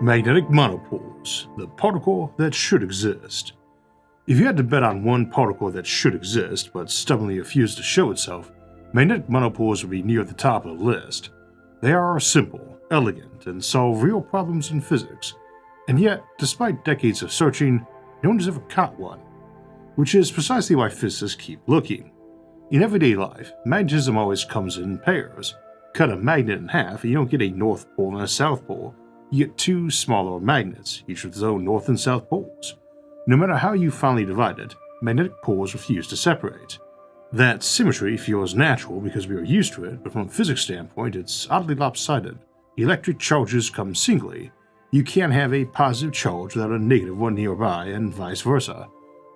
Magnetic monopoles, the particle that should exist. If you had to bet on one particle that should exist but stubbornly refused to show itself, magnetic monopoles would be near the top of the list. They are simple, elegant, and solve real problems in physics, and yet, despite decades of searching, no one has ever caught one. Which is precisely why physicists keep looking. In everyday life, magnetism always comes in pairs. Cut a magnet in half and you don't get a north pole and a south pole. You get two smaller magnets, each with its own north and south poles. No matter how you finally divide it, magnetic poles refuse to separate. That symmetry feels natural because we are used to it, but from a physics standpoint, it's oddly lopsided. Electric charges come singly. You can't have a positive charge without a negative one nearby, and vice versa.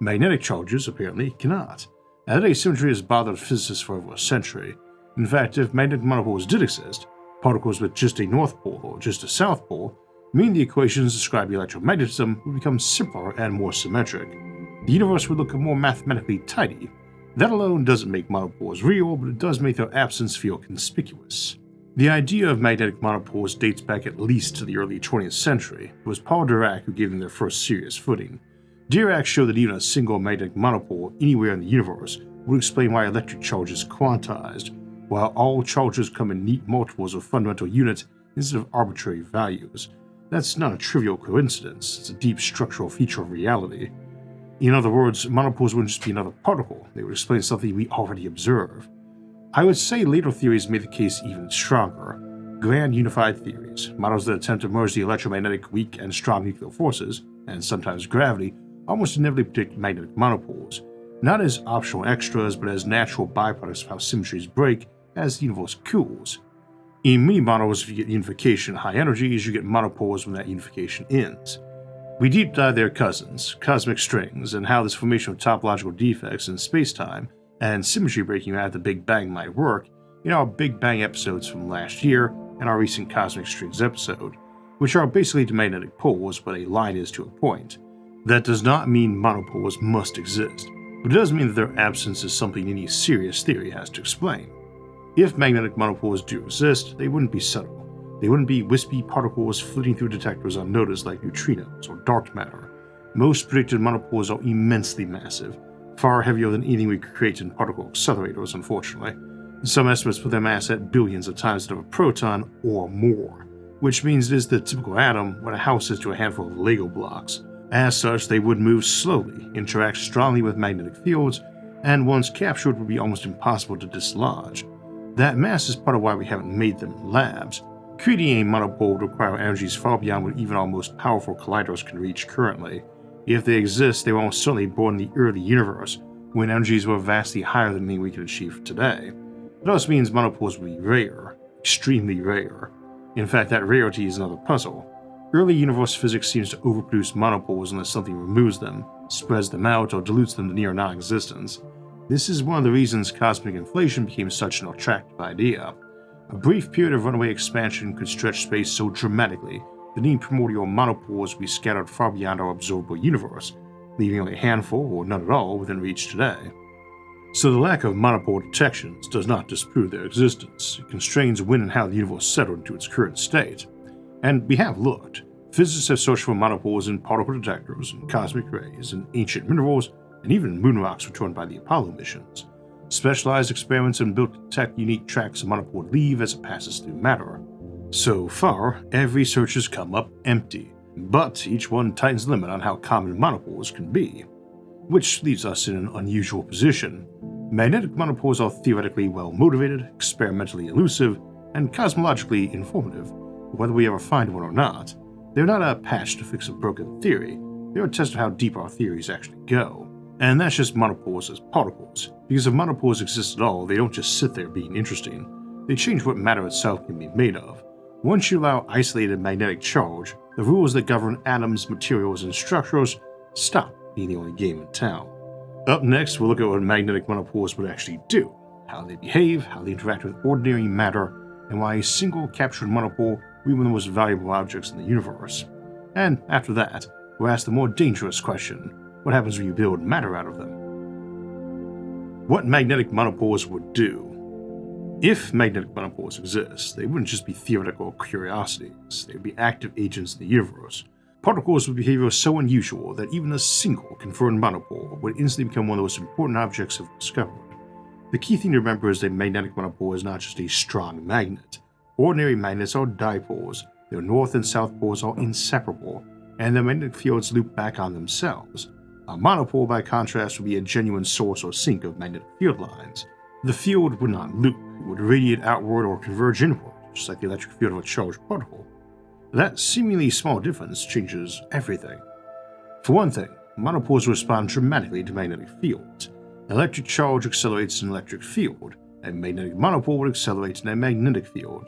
Magnetic charges apparently cannot. That asymmetry has bothered physicists for over a century. In fact, if magnetic monopoles did exist, particles with just a north pole or just a south pole, meaning the equations describing electromagnetism would become simpler and more symmetric. The universe would look more mathematically tidy. That alone doesn't make monopoles real, but it does make their absence feel conspicuous. The idea of magnetic monopoles dates back at least to the early 20th century. It was Paul Dirac who gave them their first serious footing. Dirac showed that even a single magnetic monopole anywhere in the universe would explain why electric charge is quantized, while all charges come in neat multiples of fundamental units instead of arbitrary values. That's not a trivial coincidence, it's a deep structural feature of reality. In other words, monopoles wouldn't just be another particle, they would explain something we already observe. I would say later theories made the case even stronger. Grand unified theories, models that attempt to merge the electromagnetic weak and strong nuclear forces, and sometimes gravity, almost inevitably predict magnetic monopoles, not as optional extras but as natural byproducts of how symmetries break as the universe cools. In many models, if you get unification at high energies, you get monopoles when that unification ends. We deep dive their cousins, cosmic strings, and how this formation of topological defects in space-time and symmetry breaking at the Big Bang might work in our Big Bang episodes from last year and our recent cosmic strings episode, which are basically the magnetic poles, but a line is to a point. That does not mean monopoles must exist, but it does mean that their absence is something any serious theory has to explain. If magnetic monopoles do exist, they wouldn't be subtle. They wouldn't be wispy particles flitting through detectors unnoticed like neutrinos or dark matter. Most predicted monopoles are immensely massive, far heavier than anything we could create in particle accelerators, unfortunately. Some estimates put their mass at billions of times that of a proton or more, which means it is the typical atom what a house is to a handful of Lego blocks. As such, they would move slowly, interact strongly with magnetic fields, and once captured would be almost impossible to dislodge. That mass is part of why we haven't made them in labs. Creating a monopole would require energies far beyond what even our most powerful colliders can reach currently. If they exist, they were almost certainly born in the early universe, when energies were vastly higher than anything we can achieve today. It also means monopoles would be rare, extremely rare. In fact, that rarity is another puzzle. Early universe physics seems to overproduce monopoles unless something removes them, spreads them out, or dilutes them to near non-existence. This is one of the reasons cosmic inflation became such an attractive idea. A brief period of runaway expansion could stretch space so dramatically that any primordial monopoles would be scattered far beyond our observable universe, leaving only a handful, or none at all, within reach today. So the lack of monopole detections does not disprove their existence. It constrains when and how the universe settled into its current state. And we have looked. Physicists have searched for monopoles in particle detectors, and cosmic rays, and ancient minerals, and even moon rocks returned by the Apollo missions. Specialized experiments have been built to detect unique tracks a monopole would leave as it passes through matter. So far, every search has come up empty, but each one tightens the limit on how common monopoles can be. Which leaves us in an unusual position. Magnetic monopoles are theoretically well-motivated, experimentally elusive, and cosmologically informative. Whether we ever find one or not, they're not a patch to fix a broken theory, they're a test of how deep our theories actually go. And that's just monopoles as particles, because if monopoles exist at all, they don't just sit there being interesting, they change what matter itself can be made of. Once you allow isolated magnetic charge, the rules that govern atoms, materials, and structures stop being the only game in town. Up next, we'll look at what magnetic monopoles would actually do, how they behave, how they interact with ordinary matter, and why a single captured monopole will be one of the most valuable objects in the universe. And after that, we'll ask the more dangerous question: what happens when you build matter out of them? What magnetic monopoles would do. If magnetic monopoles exist, they wouldn't just be theoretical curiosities, they would be active agents in the universe. Particles with behavior so unusual that even a single confirmed monopole would instantly become one of the most important objects ever discovered. The key thing to remember is that a magnetic monopole is not just a strong magnet. Ordinary magnets are dipoles, their north and south poles are inseparable, and their magnetic fields loop back on themselves. A monopole, by contrast, would be a genuine source or sink of magnetic field lines. The field would not loop, it would radiate outward or converge inward, just like the electric field of a charged particle. That seemingly small difference changes everything. For one thing, monopoles respond dramatically to magnetic fields. An electric charge accelerates an electric field. A magnetic monopole would accelerate in a magnetic field.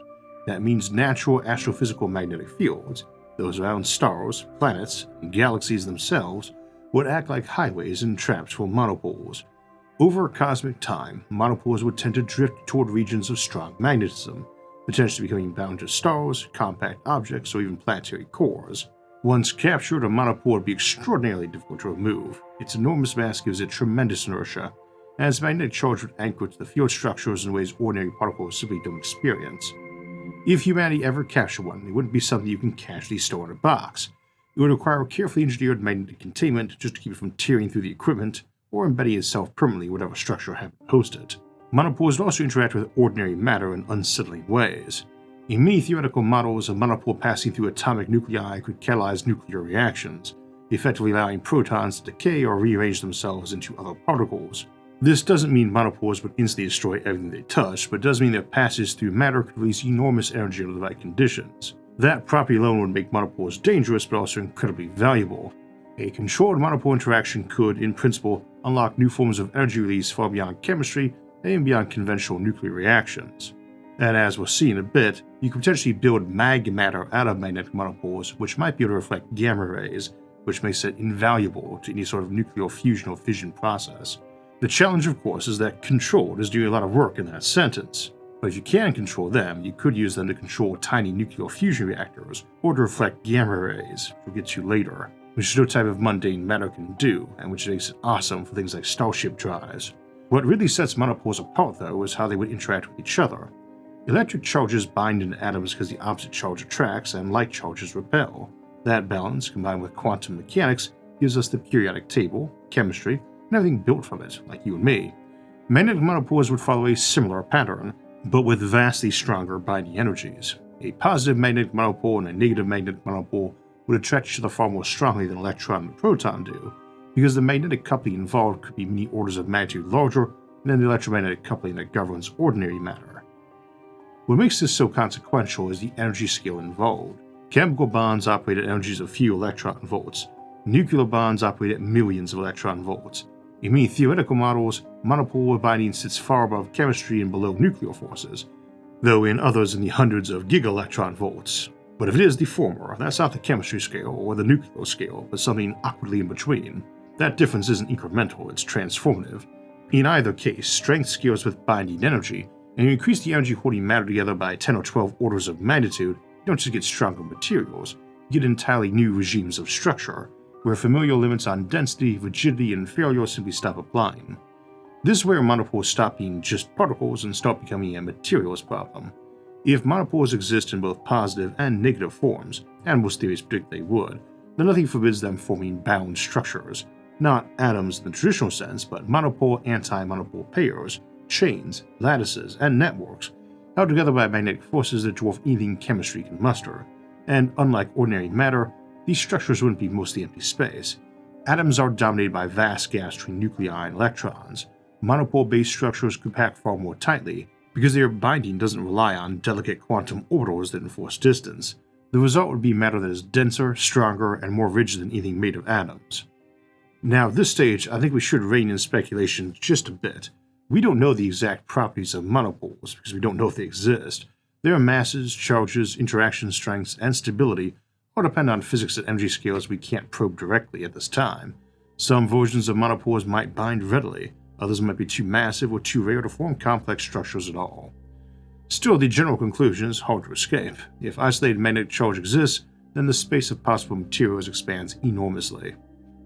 That means natural astrophysical magnetic fields, those around stars, planets, and galaxies themselves, would act like highways and traps for monopoles. Over cosmic time, monopoles would tend to drift toward regions of strong magnetism, potentially becoming bound to stars, compact objects, or even planetary cores. Once captured, a monopole would be extraordinarily difficult to remove. Its enormous mass gives it tremendous inertia, and its magnetic charge would anchor to the field structures in ways ordinary particles simply don't experience. If humanity ever captured one, it wouldn't be something you can casually store in a box. It would require carefully engineered magnetic containment just to keep it from tearing through the equipment or embedding itself permanently in whatever structure happened to host it. Monopoles would also interact with ordinary matter in unsettling ways. In many theoretical models, a monopole passing through atomic nuclei could catalyze nuclear reactions, effectively allowing protons to decay or rearrange themselves into other particles. This doesn't mean monopoles would instantly destroy everything they touch, but does mean their passage through matter could release enormous energy under the right conditions. That property alone would make monopoles dangerous, but also incredibly valuable. A controlled monopole interaction could, in principle, unlock new forms of energy release far beyond chemistry and beyond conventional nuclear reactions. And as we'll see in a bit, you could potentially build magmatter out of magnetic monopoles, which might be able to reflect gamma rays, which makes it invaluable to any sort of nuclear fusion or fission process. The challenge, of course, is that controlled is doing a lot of work in that sentence. But if you can control them, you could use them to control tiny nuclear fusion reactors, or to reflect gamma rays, which we'll get to later, which is no type of mundane matter can do, and which makes it awesome for things like starship drives. What really sets monopoles apart, though, is how they would interact with each other. Electric charges bind into atoms because the opposite charge attracts and like charges repel. That balance, combined with quantum mechanics, gives us the periodic table, chemistry, and everything built from it, like you and me. Magnetic monopoles would follow a similar pattern, but with vastly stronger binding energies. A positive magnetic monopole and a negative magnetic monopole would attract each other far more strongly than an electron and a proton do, because the magnetic coupling involved could be many orders of magnitude larger than the electromagnetic coupling that governs ordinary matter. What makes this so consequential is the energy scale involved. Chemical bonds operate at energies of few electron volts. Nuclear bonds operate at millions of electron volts. In many theoretical models, monopole binding sits far above chemistry and below nuclear forces, though in others in the hundreds of giga-electron volts. But if it is the former, that's not the chemistry scale or the nuclear scale, but something awkwardly in between. That difference isn't incremental, it's transformative. In either case, strength scales with binding energy, and you increase the energy holding matter together by 10 or 12 orders of magnitude, you don't just get stronger materials, you get entirely new regimes of structure, where familiar limits on density, rigidity, and failure simply stop applying. This is where monopoles stop being just particles and start becoming a materials problem. If monopoles exist in both positive and negative forms, and most theories predict they would, then nothing forbids them forming bound structures. Not atoms in the traditional sense, but monopole-anti-monopole pairs, chains, lattices, and networks, held together by magnetic forces that dwarf anything chemistry can muster. And unlike ordinary matter, these structures wouldn't be mostly empty space. Atoms are dominated by vast gaps between nuclei and electrons. Monopole-based structures could pack far more tightly, because their binding doesn't rely on delicate quantum orbitals that enforce distance. The result would be matter that is denser, stronger, and more rigid than anything made of atoms. Now, at this stage, I think we should rein in speculation just a bit. We don't know the exact properties of monopoles because we don't know if they exist. Their masses, charges, interaction strengths, and stability all depend on physics at energy scales we can't probe directly at this time. Some versions of monopoles might bind readily, others might be too massive or too rare to form complex structures at all. Still, the general conclusion is hard to escape. If isolated magnetic charge exists, then the space of possible materials expands enormously.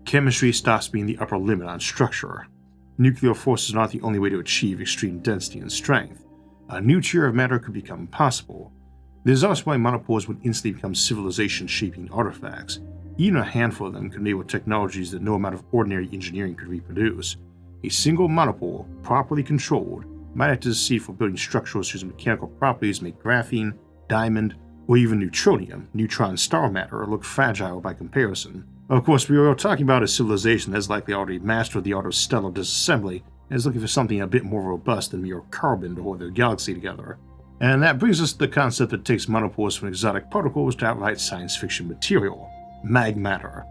Chemistry stops being the upper limit on structure. Nuclear forces are not the only way to achieve extreme density and strength. a new tier of matter could become possible. This is also why monopoles would instantly become civilization-shaping artifacts. Even a handful of them could enable technologies that no amount of ordinary engineering could reproduce. A single monopole, properly controlled, might act as a seed for building structures whose mechanical properties make graphene, diamond, or even neutronium, neutron star matter, look fragile by comparison. Of course, we are talking about a civilization that has likely already mastered the art of stellar disassembly and is looking for something a bit more robust than mere carbon to hold their galaxy together. And that brings us to the concept that takes monopoles from exotic particles to outright science fiction material: magmatter.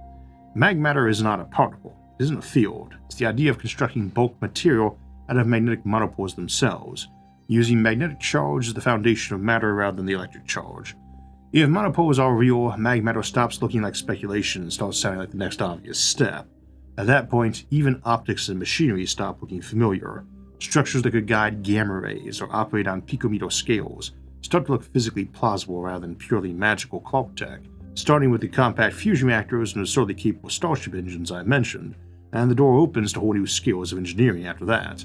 Magmatter is not a particle, it isn't a field, it's the idea of constructing bulk material out of magnetic monopoles themselves, using magnetic charge as the foundation of matter rather than the electric charge. If monopoles are real, magmatter stops looking like speculation and starts sounding like the next obvious step. At that point, even optics and machinery stop looking familiar. Structures that could guide gamma rays or operate on picometer scales start to look physically plausible rather than purely magical clock tech, starting with the compact fusion reactors and absurdly capable starship engines I mentioned, and the door opens to whole new skills of engineering after that.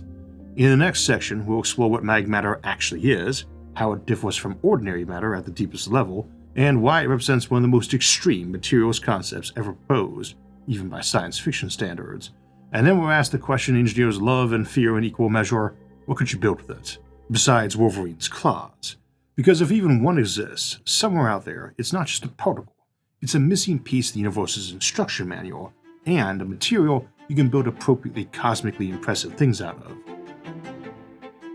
In the next section, we'll explore what magmatter actually is, how it differs from ordinary matter at the deepest level, and why it represents one of the most extreme materials concepts ever proposed, even by science fiction standards. And then we'll ask the question engineers love and fear in equal measure: what could you build with it, besides Wolverine's claws? Because if even one exists, somewhere out there, it's not just a particle, it's a missing piece of the universe's instruction manual, and a material you can build appropriately cosmically impressive things out of.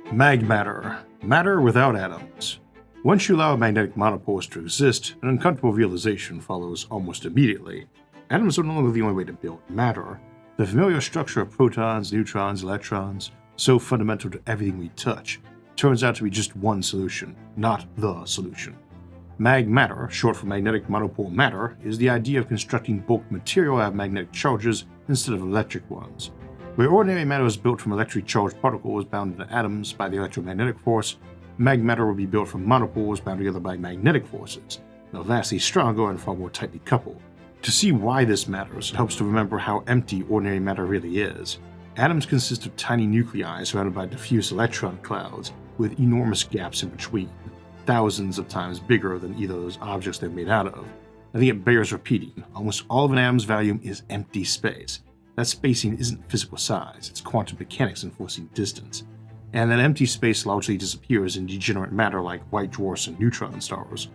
Magmatter, matter without atoms. Once you allow magnetic monopoles to exist, an uncomfortable realization follows almost immediately. Atoms are no longer the only way to build matter. The familiar structure of protons, neutrons, electrons, so fundamental to everything we touch, turns out to be just one solution, not the solution. Magmatter, short for magnetic monopole matter, is the idea of constructing bulk material out of magnetic charges instead of electric ones. Where ordinary matter is built from electrically charged particles bound into atoms by the electromagnetic force, magmatter will be built from monopoles bound together by magnetic forces, though vastly stronger and far more tightly coupled. To see why this matters, it helps to remember how empty ordinary matter really is. Atoms consist of tiny nuclei surrounded by diffuse electron clouds, with enormous gaps in between, thousands of times bigger than either of those objects they're made out of. I think it bears repeating, almost all of an atom's volume is empty space. That spacing isn't physical size, it's quantum mechanics enforcing distance. And that empty space largely disappears in degenerate matter like white dwarfs and neutron stars.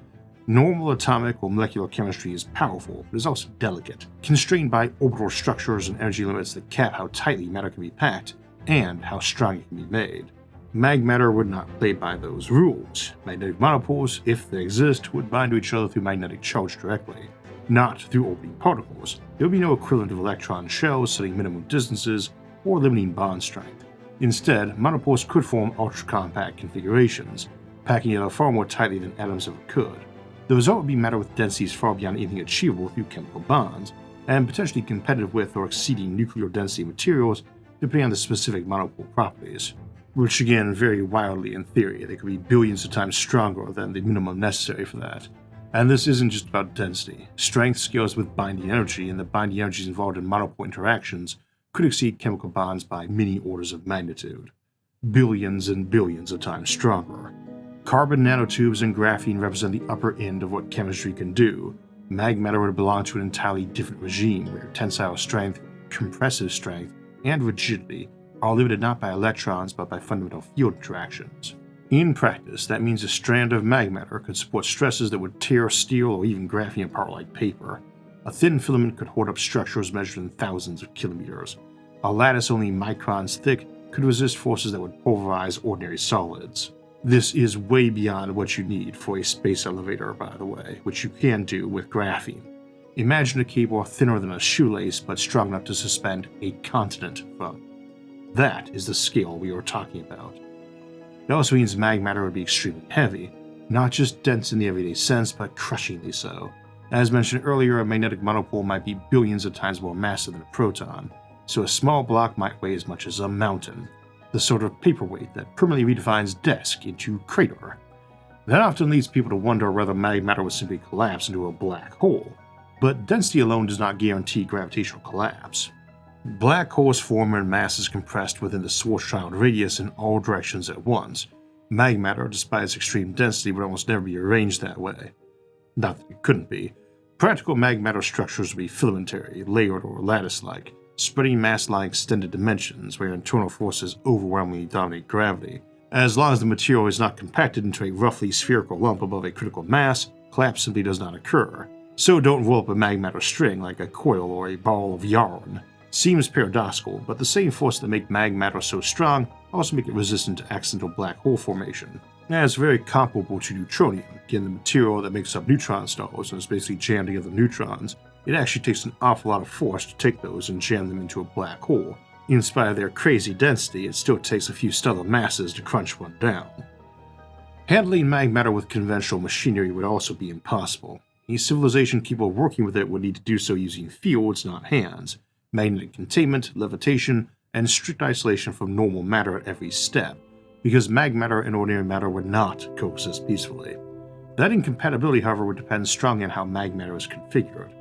Normal atomic or molecular chemistry is powerful, but is also delicate, constrained by orbital structures and energy limits that cap how tightly matter can be packed, and how strong it can be made. Magmatter would not play by those rules. Magnetic monopoles, if they exist, would bind to each other through magnetic charge directly, not through orbiting particles. There would be no equivalent of electron shells setting minimum distances or limiting bond strength. Instead, monopoles could form ultra-compact configurations, packing together far more tightly than atoms ever could. The result would be matter with densities far beyond anything achievable through chemical bonds, and potentially competitive with or exceeding nuclear density materials depending on the specific monopole properties. Which again vary wildly in theory. They could be billions of times stronger than the minimum necessary for that. And this isn't just about density. Strength scales with binding energy, and the binding energies involved in monopole interactions could exceed chemical bonds by many orders of magnitude. Billions and billions of times stronger. Carbon nanotubes and graphene represent the upper end of what chemistry can do. Magmatter would belong to an entirely different regime where tensile strength, compressive strength, and rigidity are limited not by electrons but by fundamental field interactions. In practice, that means a strand of magmatter could support stresses that would tear steel or even graphene apart like paper. A thin filament could hold up structures measured in thousands of kilometers. A lattice only microns thick could resist forces that would pulverize ordinary solids. This is way beyond what you need for a space elevator, by the way, which you can do with graphene. Imagine a cable thinner than a shoelace but strong enough to suspend a continent from. That is the scale we are talking about. It also means magmatter would be extremely heavy, not just dense in the everyday sense, but crushingly so. As mentioned earlier, a magnetic monopole might be billions of times more massive than a proton, so a small block might weigh as much as a mountain, the sort of paperweight that permanently redefines desk into crater. That often leads people to wonder whether magmatter would simply collapse into a black hole, but density alone does not guarantee gravitational collapse. Black holes form when mass is compressed within the Schwarzschild radius in all directions at once, Magmatter, despite its extreme density, would almost never be arranged that way. Not that it couldn't be. Practical magmatter structures would be filamentary, layered, or lattice-like, spreading mass along extended dimensions where internal forces overwhelmingly dominate gravity. As long as the material is not compacted into a roughly spherical lump above a critical mass, collapse simply does not occur. So don't roll up a magmatter string like a coil or a ball of yarn. Seems paradoxical, but the same forces that make magmatter so strong also make it resistant to accidental black hole formation. And it's very comparable to neutronium. Again, the material that makes up neutron stars and is basically jammed together neutrons. It actually takes an awful lot of force to take those and jam them into a black hole. In spite of their crazy density, it still takes a few stellar masses to crunch one down. Handling magmatter with conventional machinery would also be impossible. A civilization capable of working with it would need to do so using fields, not hands, magnetic containment, levitation, and strict isolation from normal matter at every step, because magmatter and ordinary matter would not coexist peacefully. That incompatibility, however, would depend strongly on how magmatter is configured.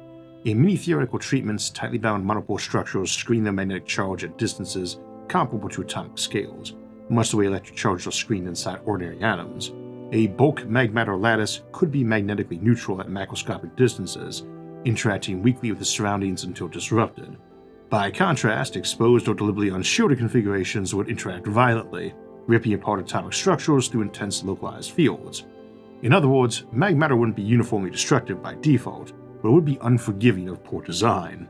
In many theoretical treatments, tightly bound monopole structures screen their magnetic charge at distances comparable to atomic scales, much the way electric charges are screened inside ordinary atoms. A bulk magmatter lattice could be magnetically neutral at macroscopic distances, interacting weakly with the surroundings until disrupted. By contrast, exposed or deliberately unshielded configurations would interact violently, ripping apart atomic structures through intense localized fields. In other words, magmatter wouldn't be uniformly destructive by default, but it would be unforgiving of poor design.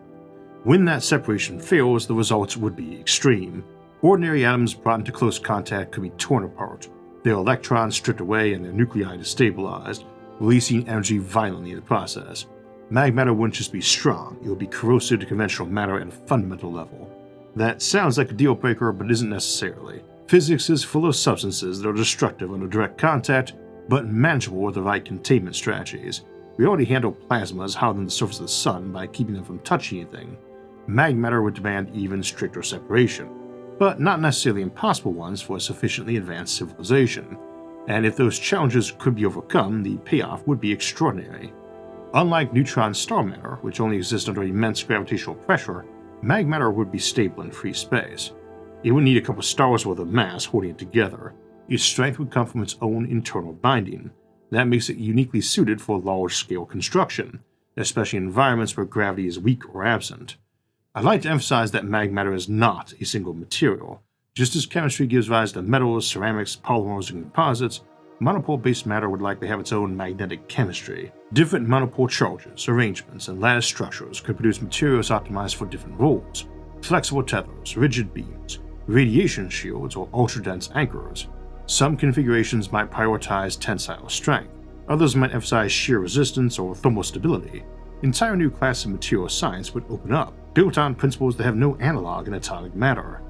When that separation fails, the results would be extreme. Ordinary atoms brought into close contact could be torn apart, their electrons stripped away and their nuclei destabilized, releasing energy violently in the process. Magmatter wouldn't just be strong, it would be corrosive to conventional matter at a fundamental level. That sounds like a deal breaker, but isn't necessarily. Physics is full of substances that are destructive under direct contact, but manageable with the right containment strategies. We already handle plasmas hotter than the surface of the sun by keeping them from touching anything. Magmatter would demand even stricter separation, but not necessarily impossible ones for a sufficiently advanced civilization. And if those challenges could be overcome, the payoff would be extraordinary. Unlike neutron star matter, which only exists under immense gravitational pressure, magmatter would be stable in free space. It would need a couple stars worth of mass holding it together. Its strength would come from its own internal binding. That makes it uniquely suited for large-scale construction, especially in environments where gravity is weak or absent. I'd like to emphasize that magmatter is not a single material. Just as chemistry gives rise to metals, ceramics, polymers, and composites, monopole-based matter would likely have its own magnetic chemistry. Different monopole charges, arrangements, and lattice structures could produce materials optimized for different roles: flexible tethers, rigid beams, radiation shields, or ultra-dense anchors. Some configurations might prioritize tensile strength, others might emphasize shear resistance or thermal stability. Entire new classes of material science would open up, built on principles that have no analog in atomic matter.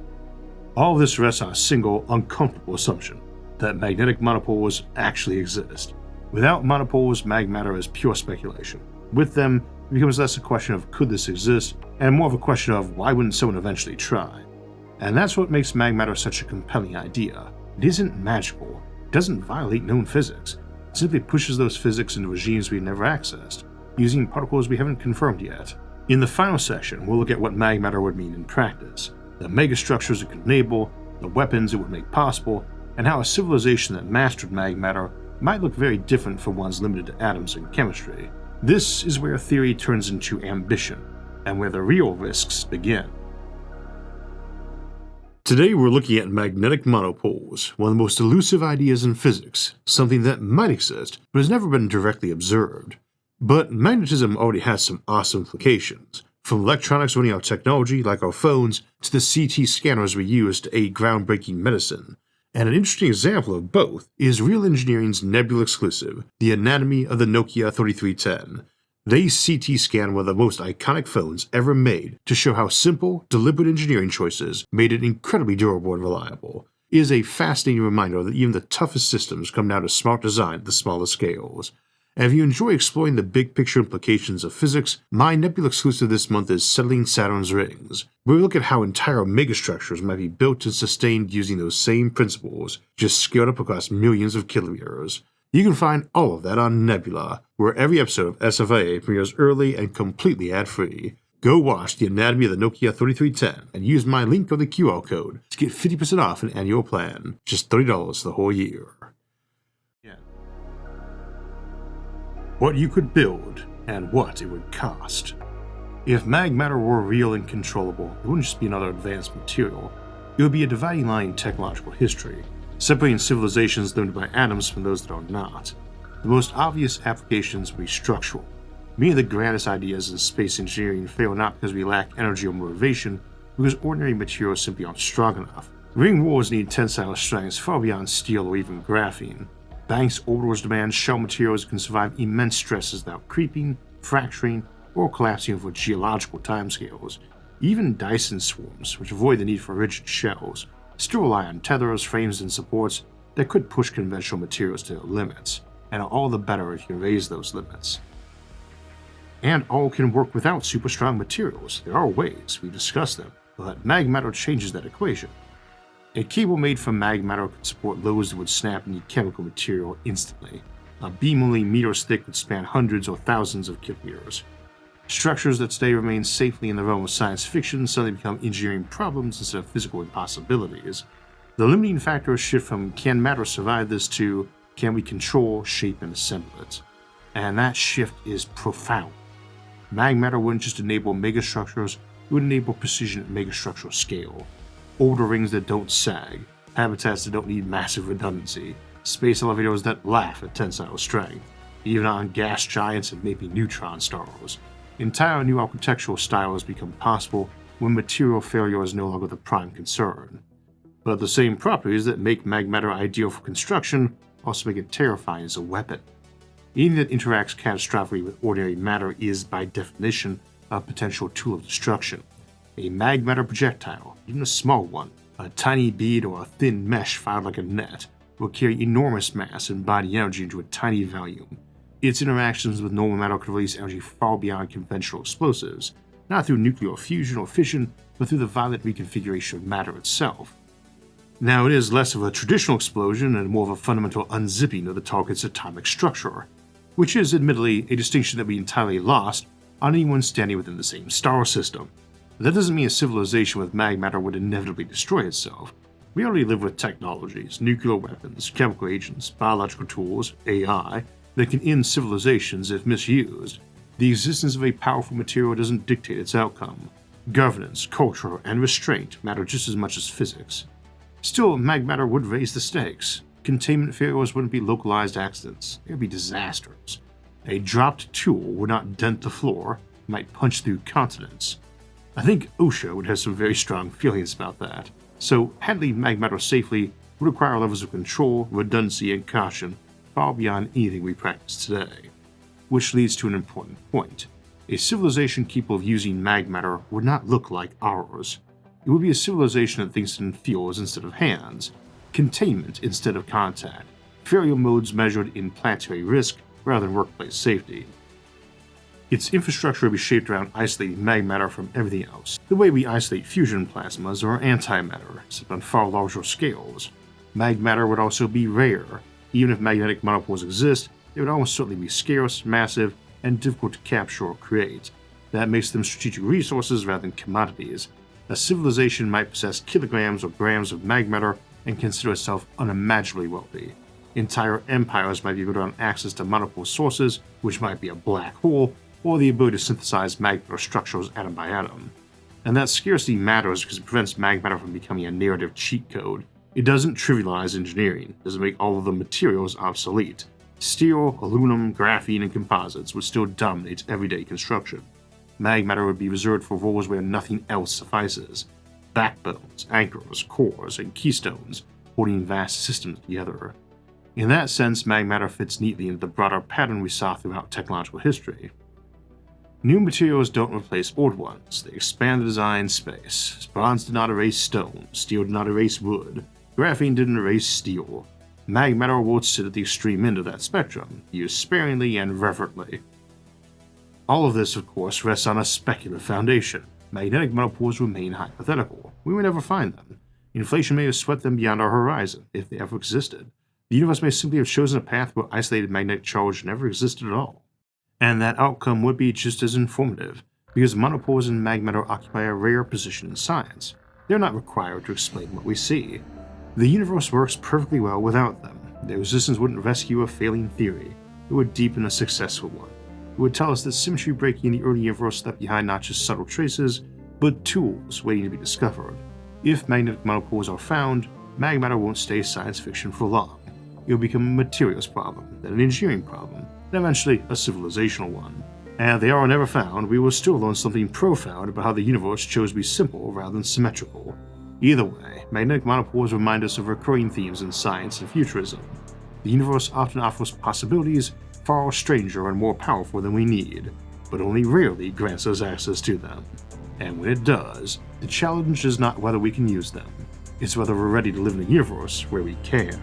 All of this rests on a single, uncomfortable assumption: that magnetic monopoles actually exist. Without monopoles, magmatter is pure speculation. With them, it becomes less a question of could this exist, and more of a question of why wouldn't someone eventually try. And that's what makes magmatter such a compelling idea. It isn't magical, it doesn't violate known physics, it simply pushes those physics into regimes we've never accessed, using particles we haven't confirmed yet. In the final section, we'll look at what magmatter would mean in practice, the megastructures it could enable, the weapons it would make possible, and how a civilization that mastered magmatter might look very different from ones limited to atoms and chemistry. This is where theory turns into ambition, and where the real risks begin. Today we're looking at magnetic monopoles, one of the most elusive ideas in physics, something that might exist but has never been directly observed. But magnetism already has some awesome implications, from electronics running our technology like our phones to the CT scanners we use to aid groundbreaking medicine. And an interesting example of both is Real Engineering's Nebula exclusive, the anatomy of the Nokia 3310. They CT scan one of the most iconic phones ever made to show how simple, deliberate engineering choices made it incredibly durable and reliable. It is a fascinating reminder that even the toughest systems come down to smart design at the smallest scales. And if you enjoy exploring the big picture implications of physics, my Nebula exclusive this month is Settling Saturn's Rings, where we look at how entire megastructures might be built and sustained using those same principles, just scaled up across millions of kilometers. You can find all of that on Nebula, where every episode of SFIA premieres early and completely ad-free. Go watch the anatomy of the Nokia 3310 and use my link or the QR code to get 50% off an annual plan, just $30 the whole year. what you could build, and what it would cost. If magmatter were real and controllable, it wouldn't just be another advanced material. It would be a dividing line in technological history, separating civilizations limited by atoms from those that are not. The most obvious applications would be structural. Many of the grandest ideas in space engineering fail not because we lack energy or motivation, but because ordinary materials simply aren't strong enough. Ring wars need tensile strengths far beyond steel or even graphene. Banks' orbitals demand shell materials that can survive immense stresses without creeping, fracturing, or collapsing over geological timescales. Even Dyson swarms, which avoid the need for rigid shells, still rely on tethers, frames, and supports that could push conventional materials to their limits, and are all the better if you can raise those limits. And all can work without super strong materials. There are ways, we discussed them, but magmatter changes that equation. A cable made from magmatter could support loads that would snap and need chemical material instantly. A beam only meters thick would span hundreds or thousands of kilometers. Structures that today remain safely in the realm of science fiction suddenly become engineering problems instead of physical impossibilities. The limiting factors shift from can matter survive this to can we control, shape, and assemble it. And that shift is profound. Magmatter wouldn't just enable megastructures, it would enable precision at megastructural scale. Older rings that don't sag, habitats that don't need massive redundancy, space elevators that laugh at tensile strength, even on gas giants and maybe neutron stars. Entire new architectural styles become possible when material failure is no longer the prime concern. But the same properties that make magmatter ideal for construction also make it terrifying as a weapon. Anything that interacts catastrophically with ordinary matter is, by definition, a potential tool of destruction. A magmatter projectile, even a small one, a tiny bead or a thin mesh filed like a net, will carry enormous mass and body energy into a tiny volume. Its interactions with normal matter could release energy far beyond conventional explosives, not through nuclear fusion or fission, but through the violent reconfiguration of matter itself. Now, it is less of a traditional explosion and more of a fundamental unzipping of the target's atomic structure, which is admittedly a distinction that we entirely lost on anyone standing within the same star system. But that doesn't mean a civilization with magmatter would inevitably destroy itself. We already live with technologies, nuclear weapons, chemical agents, biological tools, AI, that can end civilizations if misused. The existence of a powerful material doesn't dictate its outcome. Governance, culture, and restraint matter just as much as physics. Still, magmatter would raise the stakes. Containment failures wouldn't be localized accidents, they would be disasters. A dropped tool would not dent the floor, it might punch through continents. I think OSHA would have some very strong feelings about that. So, handling magmatter safely would require levels of control, redundancy, and caution far beyond anything we practice today. Which leads to an important point. A civilization capable of using magmatter would not look like ours. It would be a civilization that thinks in fields instead of hands, containment instead of contact, failure modes measured in planetary risk rather than workplace safety. Its infrastructure would be shaped around isolating magmatter from everything else, the way we isolate fusion plasmas or antimatter, except on far larger scales. Magmatter would also be rare. Even if magnetic monopoles exist, they would almost certainly be scarce, massive, and difficult to capture or create. That makes them strategic resources rather than commodities. A civilization might possess kilograms or grams of magmatter and consider itself unimaginably wealthy. Entire empires might be built on access to monopole sources, which might be a black hole, or the ability to synthesize magmatter structures atom by atom. And that scarcity matters because it prevents magmatter from becoming a narrative cheat code. It doesn't trivialize engineering, it doesn't make all of the materials obsolete. Steel, aluminum, graphene, and composites would still dominate everyday construction. Magmatter would be reserved for roles where nothing else suffices. Backbones, anchors, cores, and keystones holding vast systems together. In that sense, magmatter fits neatly into the broader pattern we saw throughout technological history. New materials don't replace old ones, they expand the design space. Bronze did not erase stone, steel did not erase wood, graphene didn't erase steel. Magmatter will sit at the extreme end of that spectrum, used sparingly and reverently. All of this, of course, rests on a speculative foundation. Magnetic monopoles remain hypothetical. We may never find them. Inflation may have swept them beyond our horizon, if they ever existed. The universe may simply have chosen a path where isolated magnetic charge never existed at all. And that outcome would be just as informative, because monopoles and magmatter occupy a rare position in science. They're not required to explain what we see. The universe works perfectly well without them. Their existence wouldn't rescue a failing theory. it would deepen a successful one. It would tell us that symmetry breaking in the early universe left behind not just subtle traces, but tools waiting to be discovered. If magnetic monopoles are found, Magmatter won't stay science fiction for long. It will become a materials problem, then an engineering problem, and eventually a civilizational one. And if they are never found, we will still learn something profound about how the universe chose to be simple rather than symmetrical. Either way, magnetic monopoles remind us of recurring themes in science and futurism. The universe often offers possibilities far stranger and more powerful than we need, but only rarely grants us access to them. And when it does, the challenge is not whether we can use them, it's whether we're ready to live in a universe where we can.